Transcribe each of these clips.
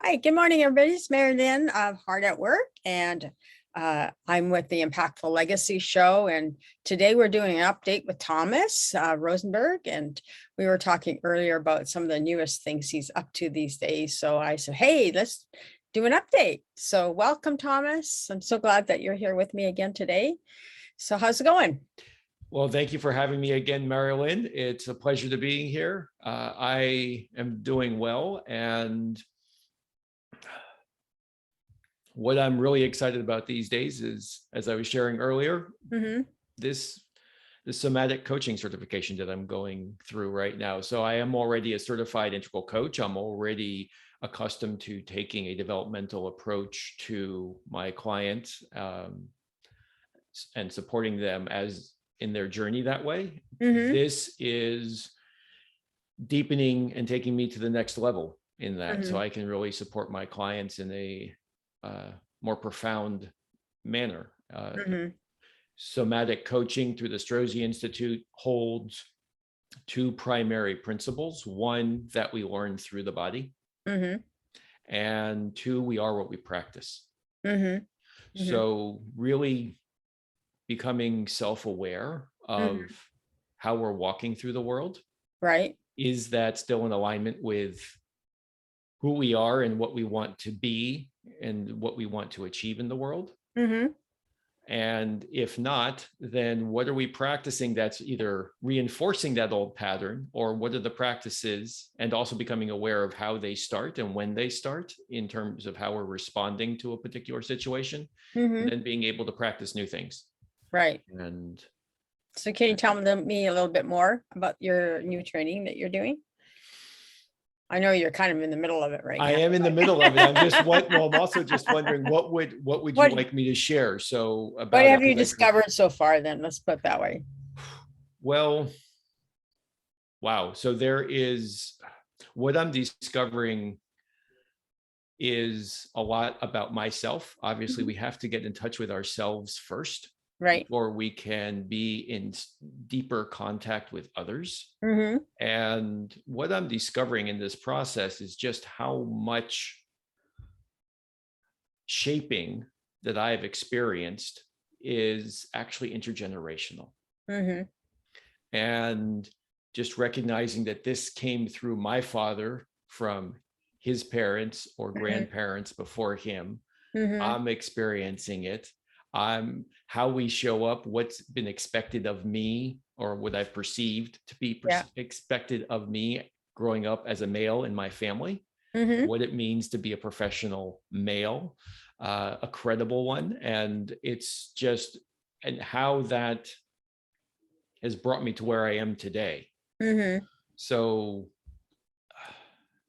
Hi, good morning, everybody. It's Mari-Lyn of Hard at Work, and I'm with the Impactful Legacy Show. And today we're doing an update with Thomas Rosenberg, and we were talking earlier about some of the newest things he's up to these days. So I said, hey, let's do an update. So welcome, Thomas. I'm so glad that you're here with me again today. So how's it going? Well, thank you for having me again, Mari-Lyn. It's a pleasure to be here. I am doing well, and what I'm really excited about these days is, as I was sharing earlier, this the somatic coaching certification that I'm going through right now. So I am already a certified integral coach. I'm already accustomed to taking a developmental approach to my clients and supporting them as in their journey that way. This is deepening and taking me to the next level in that, so I can really support my clients in a more profound manner. Somatic coaching through the Strozzi Institute holds two primary principles. One, that we learn through the body, and two, we are what we practice. So really becoming self-aware of how we're walking through the world. Right. Is that still in alignment with who we are and what we want to be and what we want to achieve in the world? And if not, then what are we practicing that's either reinforcing that old pattern, or what are the practices, and also becoming aware of how they start and when they start in terms of how we're responding to a particular situation, and then being able to practice new things. Right. And so can you tell me a little bit more about your new training that you're doing? I know you're kind of in the middle of it right now. I am in the middle of it. I'm also just wondering what would you like me to share? So about what have you discovered so far then? Let's put it that way. Well, wow. So there is, what I'm discovering is a lot about myself. Obviously, we have to get in touch with ourselves first. Right. Or we can be in deeper contact with others. And what I'm discovering in this process is just how much shaping that I've experienced is actually intergenerational. And just recognizing that this came through my father from his parents or grandparents before him. I'm experiencing it. How we show up, what's been expected of me, or what I've perceived to be expected of me growing up as a male in my family, what it means to be a professional male, a credible one. And it's just, and how that has brought me to where I am today. So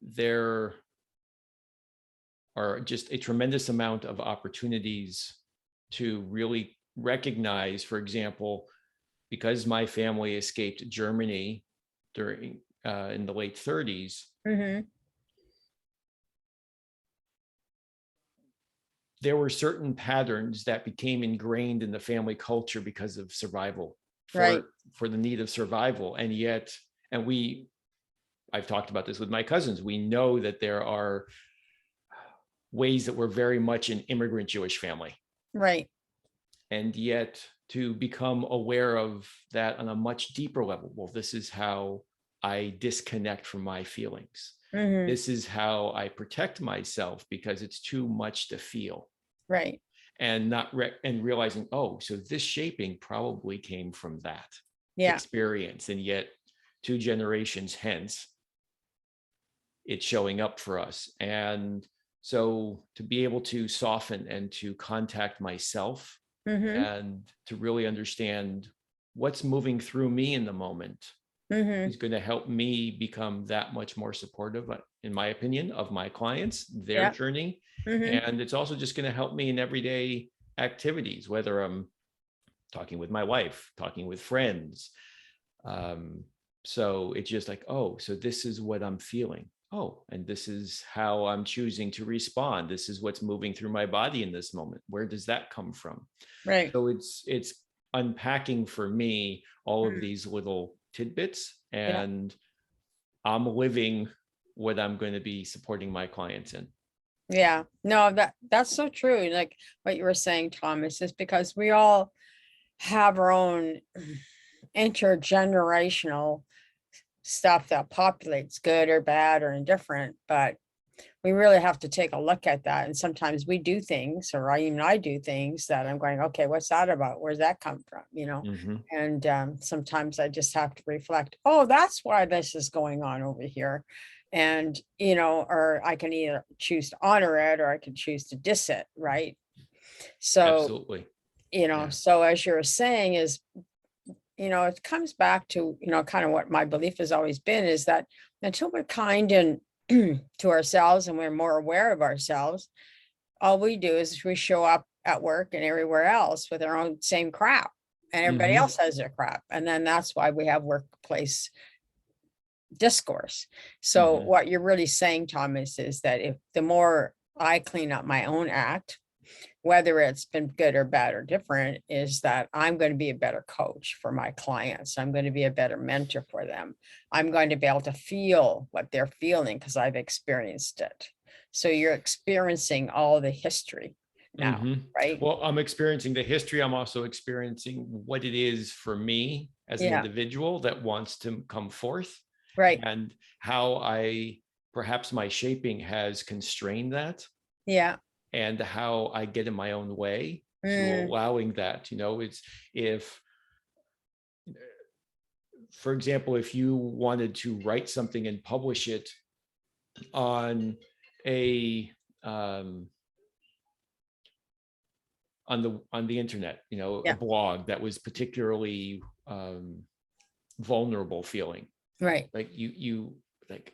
there are just a tremendous amount of opportunities to really recognize, for example, because my family escaped Germany during in the late 30s, there were certain patterns that became ingrained in the family culture because of survival, for the need of survival. And yet, I've talked about this with my cousins, we know that there are ways that we're very much an immigrant Jewish family. Right. And yet to become aware of that on a much deeper level. Well, this is how I disconnect from my feelings. This is how I protect myself because it's too much to feel. Right. And and realizing, oh, so this shaping probably came from that experience. And yet 2 generations hence, it's showing up for us. And so to be able to soften and to contact myself and to really understand what's moving through me in the moment is going to help me become that much more supportive, in my opinion, of my clients, their journey. And it's also just going to help me in everyday activities, whether I'm talking with my wife, talking with friends. So it's just like, oh, so this is what I'm feeling. Oh, and this is how I'm choosing to respond. This is what's moving through my body in this moment. Where does that come from? Right. So it's unpacking for me all of these little tidbits, and I'm living what I'm going to be supporting my clients in. Yeah, no, that's so true. Like what you were saying, Thomas, is because we all have our own intergenerational stuff that populates, good or bad or indifferent, but we really have to take a look at that. And sometimes we do things, or I do things that I'm going, okay, what's that about? Where's that come from? Hmm. And sometimes I just have to reflect, oh, that's why this is going on over here. And, or I can either choose to honor it or I can choose to diss it, right? So, Absolutely. Yeah. so as you're saying is, it comes back to, kind of what my belief has always been is that until we're kind and to ourselves and we're more aware of ourselves, all we do is we show up at work and everywhere else with our own same crap, and everybody Hmm. else has their crap. And then that's why we have workplace discourse. So Hmm. what you're really saying, Thomas, is that if the more I clean up my own act, whether it's been good or bad or different, is that I'm going to be a better coach for my clients. I'm going to be a better mentor for them. I'm going to be able to feel what they're feeling because I've experienced it. So you're experiencing all the history now, Hmm. right? Well, I'm experiencing the history. I'm also experiencing what it is for me as an Yeah, individual that wants to come forth, right. and how I perhaps my shaping has constrained that, Yeah. and how I get in my own way to Mm, allowing that. It's if, for example, if you wanted to write something and publish it on a on the internet, a yeah, blog that was particularly vulnerable feeling, right. like like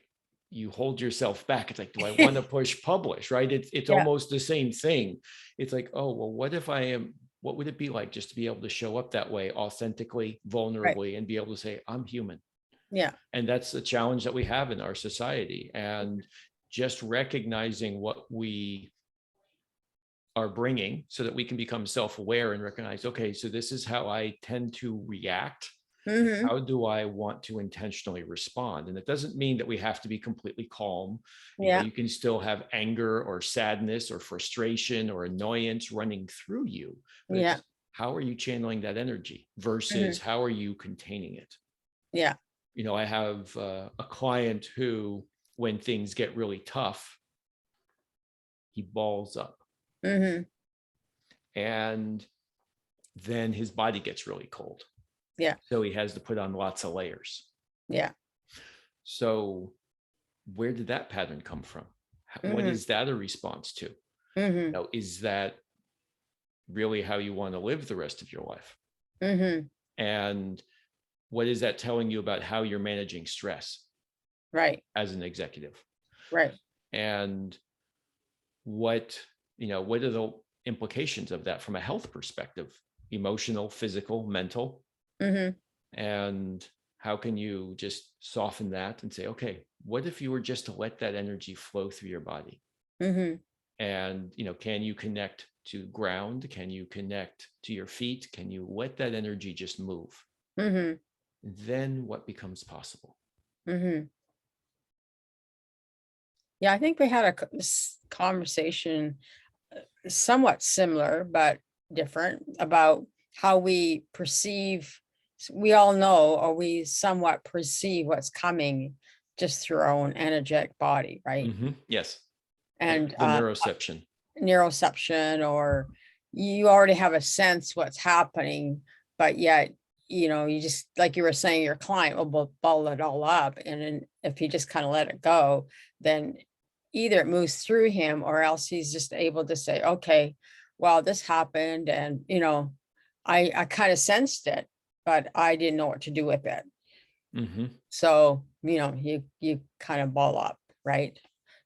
you hold yourself back. It's like, do I want to push publish, right? It's Yeah, almost the same thing. It's like, oh well, what would it be like just to be able to show up that way, authentically, right. vulnerably, and be able to say I'm human? Yeah. And that's the challenge that we have in our society. And just recognizing what we are bringing so that we can become self-aware and recognize, okay, so this is how I tend to react. Hmm. How do I want to intentionally respond? And it doesn't mean that we have to be completely calm. Yeah. You can still have anger or sadness or frustration or annoyance running through you, but Yeah. it's how are you channeling that energy versus Hmm. how are you containing it? Yeah. I have a client who, when things get really tough, he balls up, Hmm. and then his body gets really cold. Yeah. So he has to put on lots of layers. Yeah. So where did that pattern come from? What Hmm. is that a response to? Hmm. Is that really how you want to live the rest of your life? Hmm. And what is that telling you about how you're managing stress Right. as an executive? Right. And what, what are the implications of that from a health perspective? Emotional, physical, mental. Hmm. And how can you just soften that and say, okay, what if you were just to let that energy flow through your body? Hmm. And can you connect to ground? Can you connect to your feet? Can you let that energy just move? Hmm. Then what becomes possible? Hmm. Yeah, I think we had this conversation somewhat similar but different about how we perceive. We all know, or we somewhat perceive what's coming just through our own energetic body, right? Yes. And The neuroception. neuroception, or you already have a sense what's happening, but yet, you just, like you were saying, your client will ball it all up. And then if you just kind of let it go, then either it moves through him or else he's just able to say, okay, well, this happened. And, I kind of sensed it, but I didn't know what to do with it. Hmm. So, you kind of ball up, right?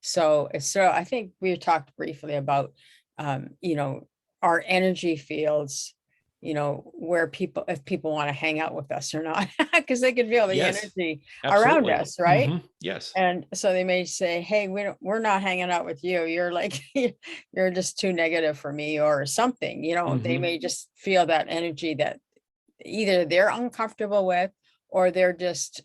So I think we talked briefly about, our energy fields, where people, if people want to hang out with us or not, because they can feel the Yes, energy around absolutely. us, right? Yes. And so they may say, hey, we're not hanging out with you. You're like, you're just too negative for me or something, they Hmm. may just feel that energy that either they're uncomfortable with, or they're just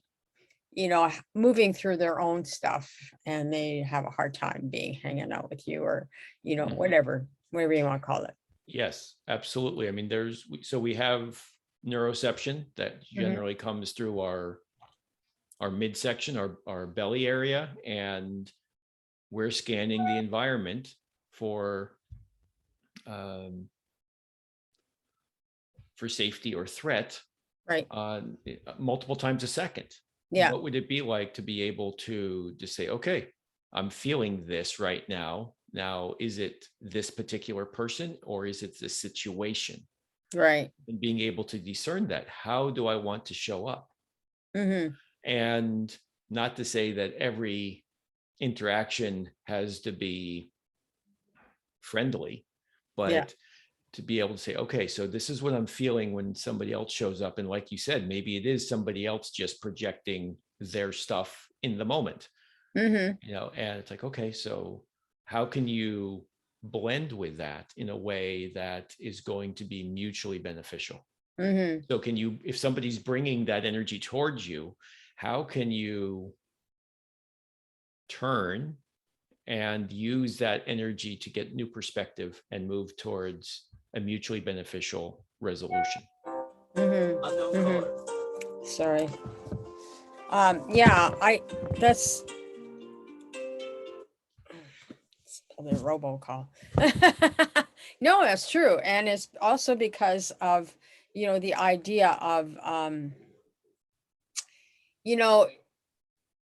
moving through their own stuff, and they have a hard time hanging out with you, or, Mhm. whatever you want to call it. Yes, absolutely. I mean, we have neuroception that Mhm. generally comes through our midsection, our belly area, and we're scanning the environment for um, safety or threat Right. multiple times a second. Yeah. What would it be like to be able to just say, okay, I'm feeling this right now. Now, is it this particular person or is it this situation? Right. And being able to discern that, how do I want to show up? Mm-hmm. And not to say that every interaction has to be friendly, Yeah. but to be able to say, okay, so this is what I'm feeling when somebody else shows up. And like you said, maybe it is somebody else just projecting their stuff in the moment, Mm-hmm. and it's like, okay, so how can you blend with that in a way that is going to be mutually beneficial? Mm-hmm. So can you, if somebody's bringing that energy towards you, how can you turn and use that energy to get new perspective and move towards a mutually beneficial resolution? Mm-hmm. Mm-hmm. Sorry. Yeah, that's probably a robocall. No, that's true. And it's also because of, the idea of, you know,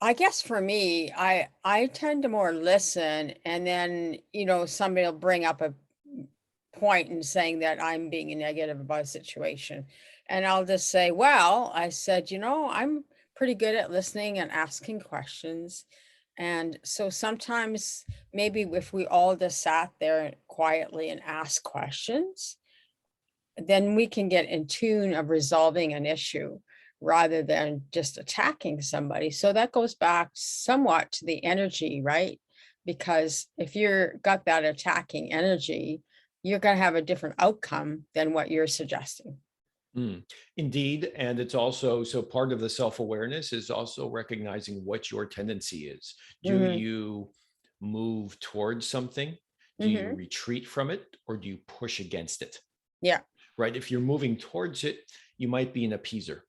I guess for me, I tend to more listen, and then, somebody will bring up a point and saying that I'm being negative about a situation. And I'll just say, well, I said, I'm pretty good at listening and asking questions. And so sometimes maybe if we all just sat there quietly and asked questions, then we can get in tune of resolving an issue rather than just attacking somebody. So that goes back somewhat to the energy, right? Because if you're got that attacking energy, you're going to have a different outcome than what you're suggesting. Mm, indeed. And it's also, so part of the self-awareness is also recognizing what your tendency is. Do Mm-hmm. you move towards something? Do you Mm-hmm. retreat from it, or do you push against it? Yeah. Right? If you're moving towards it, you might be an appeaser.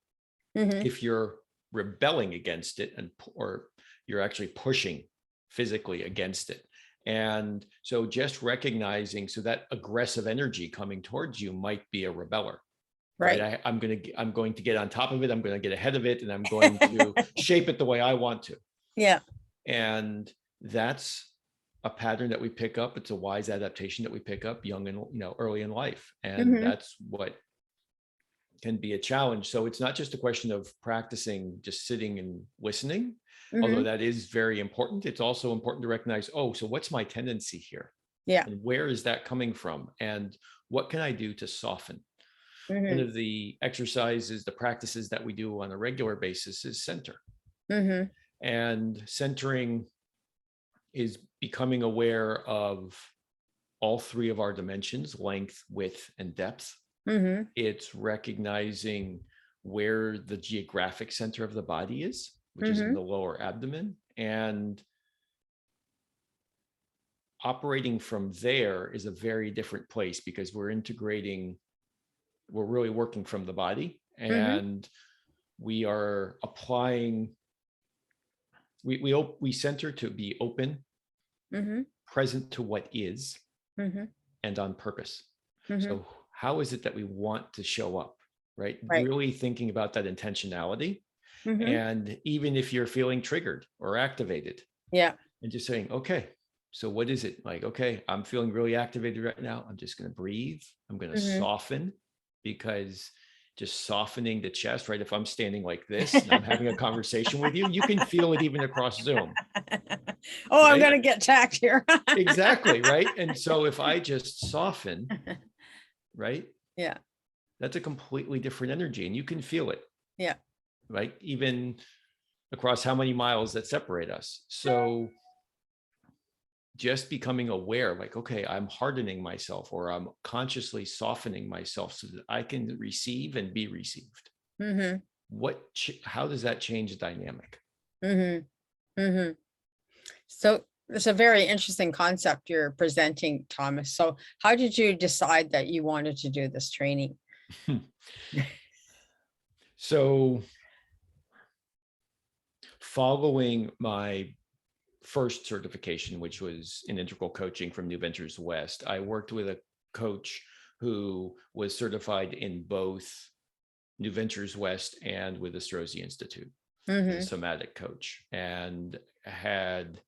Mm-hmm. If you're rebelling against it, or you're actually pushing physically against it. And so just recognizing, so that aggressive energy coming towards you might be a rebeller. Right. Right. I'm going to get on top of it. I'm going to get ahead of it, and I'm going to shape it the way I want to. Yeah. And that's a pattern that we pick up. It's a wise adaptation that we pick up young and, early in life. And Mm-hmm. that's what can be a challenge. So it's not just a question of practicing just sitting and listening, although Mm-hmm. that is very important. It's also important to recognize, oh, so what's my tendency here? Yeah. And where is that coming from? And what can I do to soften? One Mm-hmm. of the exercises, the practices that we do on a regular basis is center. Mm-hmm. And centering is becoming aware of all three of our dimensions: length, width, and depth. Mm-hmm. It's recognizing where the geographic center of the body is, which is in Mm-hmm. the lower abdomen. And operating from there is a very different place, because we're really working from the body, Mm-hmm. and we are applying, we center to be open, Mm-hmm. present to what is, Mm-hmm. and on purpose. Mm-hmm. So how is it that we want to show up, right? Right. Really thinking about that intentionality. Mm-hmm. And even if you're feeling triggered or activated, Yeah. and just saying, okay, so what is it? Like, okay, I'm feeling really activated right now. I'm just going to breathe. I'm going to Mm-hmm. soften, because just softening the chest, right? If I'm standing like this and I'm having a conversation with you, you can feel it even across Zoom, Oh, I'm right? gonna get attacked here. Exactly, right? And so if I just soften, right? Yeah. That's a completely different energy, and you can feel it, Yeah. right? Even across how many miles that separate us. So just becoming aware, like, okay, I'm hardening myself, or I'm consciously softening myself so that I can receive and be received. Mm-hmm. how does that change the dynamic? Mm-hmm. Mm-hmm. So it's a very interesting concept you're presenting, Thomas. So how did you decide that you wanted to do this training? So following my first certification, which was in integral coaching from New Ventures West, I worked with a coach who was certified in both New Ventures West and with the Strozzi Institute as a somatic coach, and had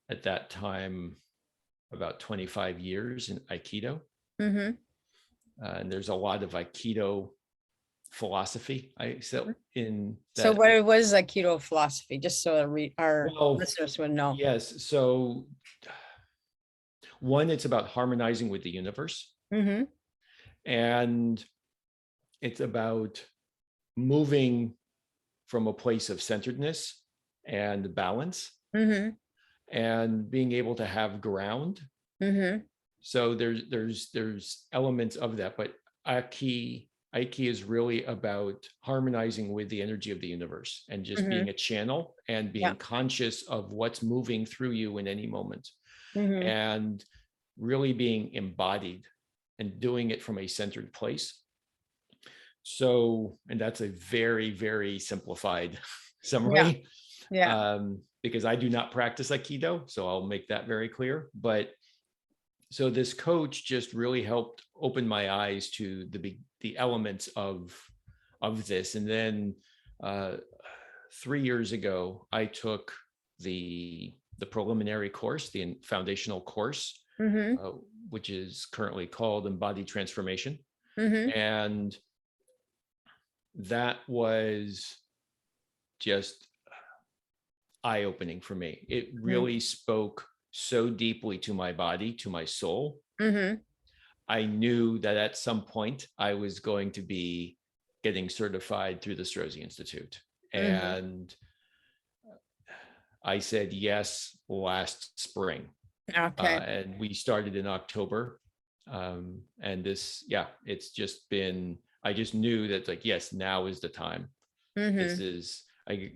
at that time about 25 years in Aikido. And there's a lot of Aikido philosophy in that. So what was Aikido philosophy? Just so our listeners would know. Yes. So one, it's about harmonizing with the universe. And it's about moving from a place of centeredness and balance, and being able to have ground. So there's elements of that, but Aiki is really about harmonizing with the energy of the universe and just being a channel and being conscious of what's moving through you in any moment, and really being embodied and doing it from a centered place. So, and that's a very, very simplified summary. Because I do not practice Aikido, so I'll make that very clear. But so this coach just really helped open my eyes to the elements of this. And then 3 years ago, I took the preliminary course, the foundational course, which is currently called Embodied Transformation. And that was just eye-opening for me. It really spoke so deeply to my body, to my soul. I knew that at some point I was going to be getting certified through the Strozzi Institute. And I said yes last spring. And we started in October. And this, it's just been, I just knew that, like, yes, now is the time. This is, I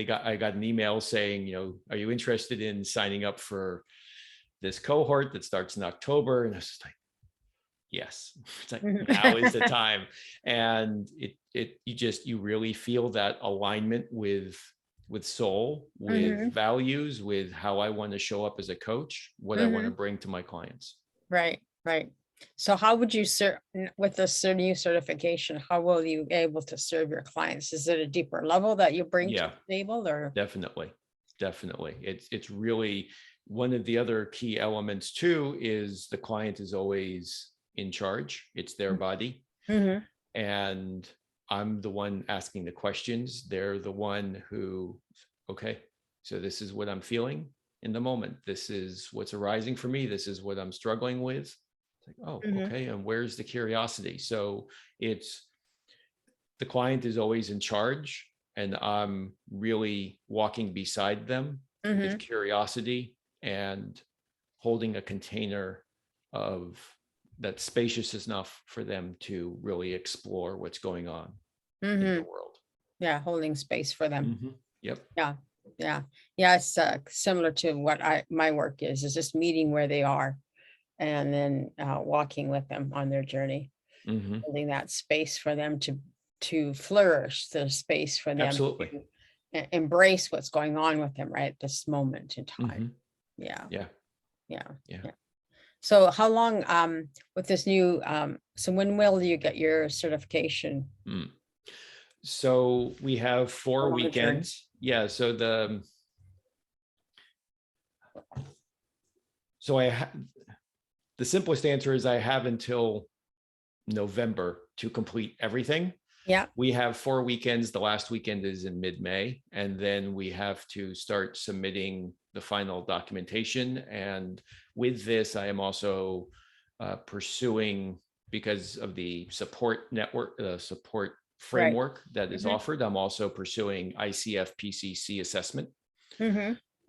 got an email saying, are you interested in signing up for this cohort that starts in October? And I was just like, yes, it's like, now is the time. And you really feel that alignment with soul, with values, with how I want to show up as a coach, what I want to bring to my clients. Right. So how would you serve with this new certification? How will you be able to serve your clients? Is it a deeper level that you bring to the table, or? Definitely. It's really one of the other key elements too, is the client is always in charge. It's their body. And I'm the one asking the questions. They're the one who, okay, so this is what I'm feeling in the moment. This is what's arising for me. This is what I'm struggling with. It's like, oh, okay. And where's the curiosity? So it's, the client is always in charge, and I'm really walking beside them with curiosity and holding a container of that's spacious enough for them to really explore what's going on in the world. Yeah, holding space for them. Yep. Yeah. It's similar to what my work is just meeting where they are, and then walking with them on their journey, holding that space for them to flourish, the space for them to embrace what's going on with them right at this moment in time. Yeah. So how long with this new so when will you get your certification? So we have 4 weekends. So the simplest answer is I have until November to complete everything. We have 4 weekends. The last weekend is in mid-May, and then we have to start submitting the final documentation. And with this, I am also pursuing, because of the support network, support framework that is offered, I'm also pursuing ICF PCC assessment.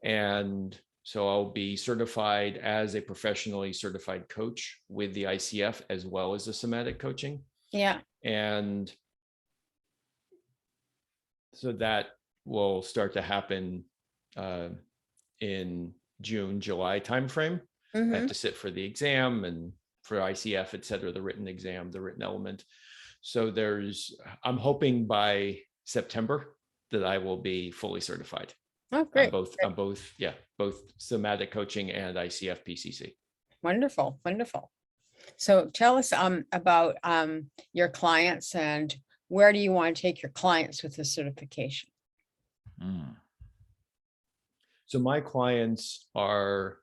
And so I'll be certified as a professionally certified coach with the ICF, as well as the somatic coaching. And So that will start to happen in June, July timeframe. I have to sit for the exam and for ICF, et cetera, the written exam, the written element. So I'm hoping by September that I will be fully certified. Oh, great. Both somatic coaching and ICF PCC. Wonderful, wonderful. So tell us about your clients and where do you want to take your clients with the certification? So my clients are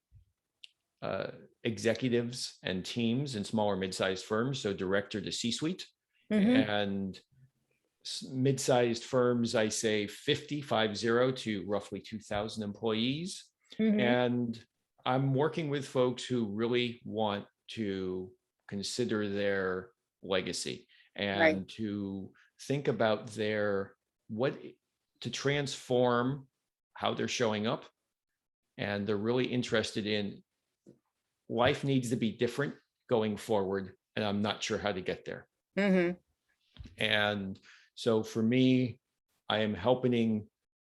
executives and teams in smaller mid-sized firms, so director to C-suite. And mid-sized firms, I say 50 to roughly 2,000 employees. And I'm working with folks who really want to consider their legacy and to think about to transform how they're showing up. And they're really interested in life needs to be different going forward. And I'm not sure how to get there. And so for me, I am helping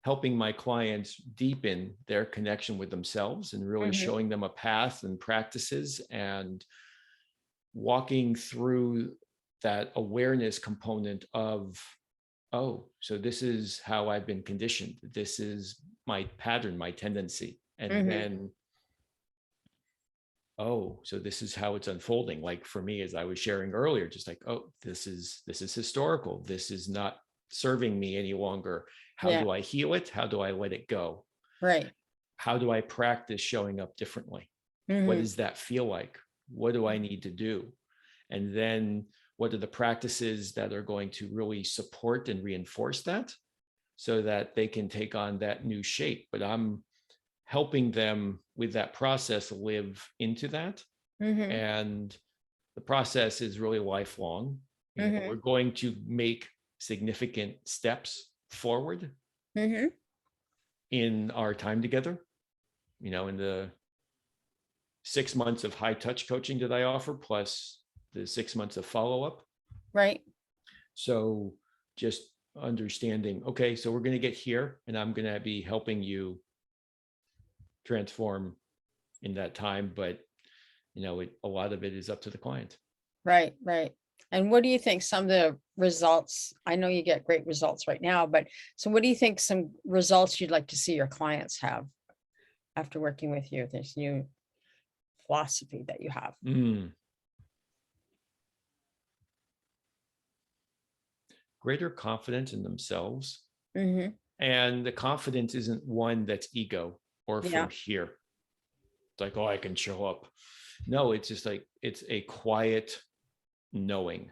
my clients deepen their connection with themselves and really showing them a path and practices and walking through that awareness component of, oh, so this is how I've been conditioned. This is my pattern, my tendency. And then, oh, so this is how it's unfolding. Like for me, as I was sharing earlier, just like, oh, this is historical. This is not serving me any longer. How do I heal it? How do I let it go? Right. How do I practice showing up differently? What does that feel like? What do I need to do? And then what are the practices that are going to really support and reinforce that so that they can take on that new shape? But I'm helping them with that process live into that. And the process is really lifelong. We're going to make significant steps forward in our time together. In the 6 months of high touch coaching that I offer, plus the 6 months of follow-up. Right. So just understanding, okay, so we're going to get here and I'm going to be helping you transform in that time. But, a lot of it is up to the client. Right. Right. And what do you think some of the results? I know you get great results right now, but so what do you think some results you'd like to see your clients have after working with you, this new philosophy that you have? Greater confidence in themselves. And the confidence isn't one that's ego or from here. It's like, oh, I can show up. No, it's just like, it's a quiet knowing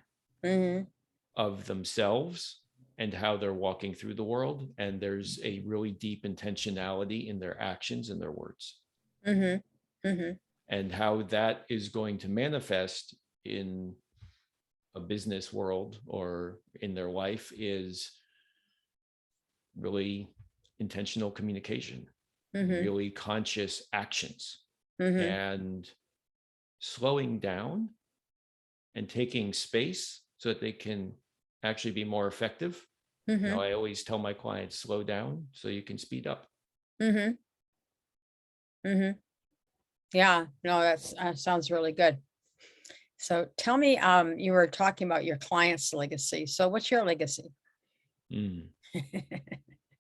of themselves and how they're walking through the world. And there's a really deep intentionality in their actions and their words. And how that is going to manifest in a business world or in their life is really intentional communication, really conscious actions, and slowing down and taking space so that they can actually be more effective. I always tell my clients, slow down so you can speed up. Yeah, no, that sounds really good. So tell me, you were talking about your client's legacy. So what's your legacy?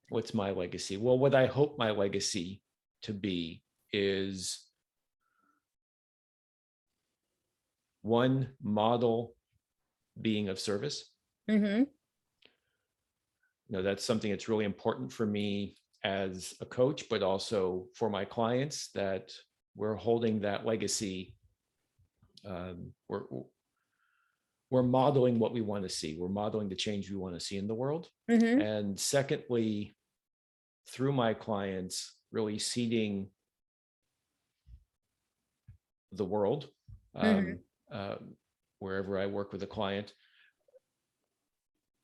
What's my legacy? Well, what I hope my legacy to be is one, model being of service. That's something that's really important for me as a coach, but also for my clients, that we're holding that legacy. We're modeling what we want to see. We're modeling the change we want to see in the world. And secondly, through my clients, really seeding the world, wherever I work with a client,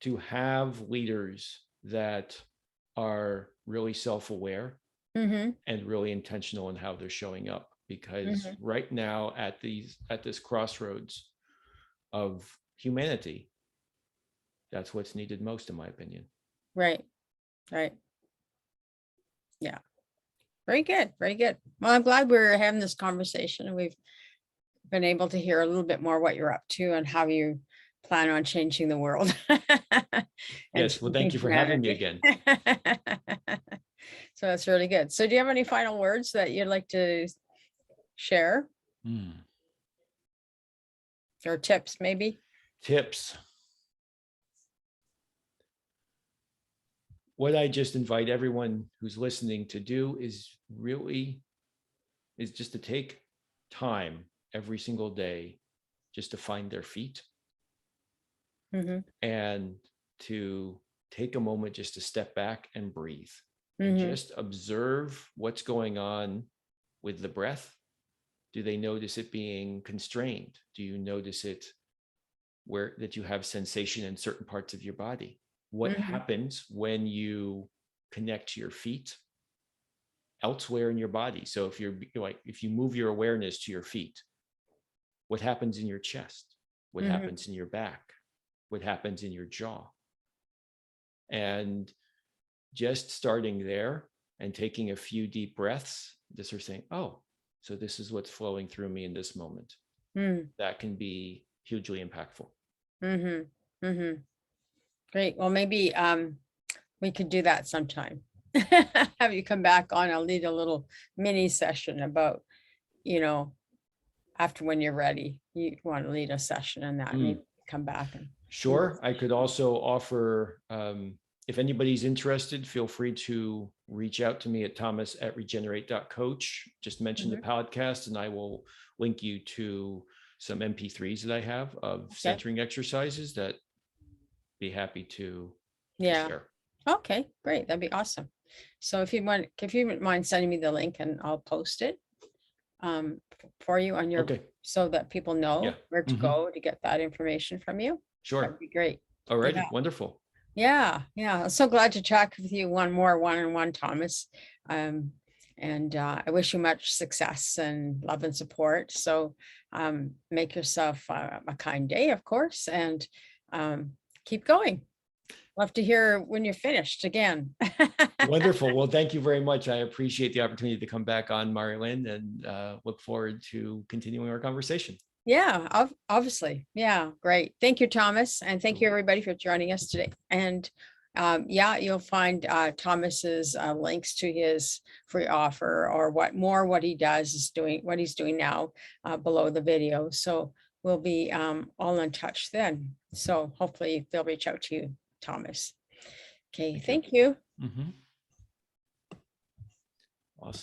to have leaders that are really self-aware and really intentional in how they're showing up. Because right now at this crossroads of humanity, that's what's needed most, in my opinion. Right. Right. Yeah. Very good. Very good. Well, I'm glad we're having this conversation and we've been able to hear a little bit more what you're up to and how you plan on changing the world. And Yes. Well, thank changing you for having me humanity. again. So that's really good. So do you have any final words that you'd like to share Hmm. or tips maybe? Tips. What I just invite everyone who's listening to do is just to take time every single day just to find their feet Mhm, and to take a moment just to step back and breathe and mhm, just observe what's going on with the breath. Do they notice it being constrained? Do you notice it where that you have sensation in certain parts of your body? What mhm, happens when you connect your feet elsewhere in your body? So if you move your awareness to your feet, what happens in your chest? What mhm, happens in your back? What happens in your jaw? And just starting there and taking a few deep breaths, just sort of saying, oh, so this is what's flowing through me in this moment. mhm, That can be hugely impactful. mhm, mhm. Great. Well, maybe we could do that sometime. Have you come back on? I'll lead a little mini session about, you know, after when you're ready, you want to lead a session and that maybe come back and do Sure. I could also offer, if anybody's interested, feel free to reach out to me at thomas@regenerate.coach. Just mention the Mhm. podcast and I will link you to some MP3s that I have of Okay. centering exercises that be happy to Yeah. share. Okay, great. That'd be awesome. So if you wouldn't mind sending me the link and I'll post it for you on your, Okay. so that people know Yeah. where to Mhm. go to get that information from you. That'd Sure. be great. All righty. Yeah. Wonderful. Yeah, I'm so glad to chat with you one-on-one, Thomas. And I wish you much success and love and support. So make yourself a kind day, of course, and keep going. Love to hear when you're finished again. Wonderful. Well, thank you very much. I appreciate the opportunity to come back on, Mari-Lyn, and look forward to continuing our conversation. Yeah, obviously. Yeah, great. Thank you, Thomas. And thank you, everybody, for joining us today. And yeah, you'll find Thomas's links to his free offer or what he does is doing, what he's doing now below the video. So we'll be all in touch then. So hopefully they'll reach out to you, Thomas. Okay, Thank you. thank you. Mhm.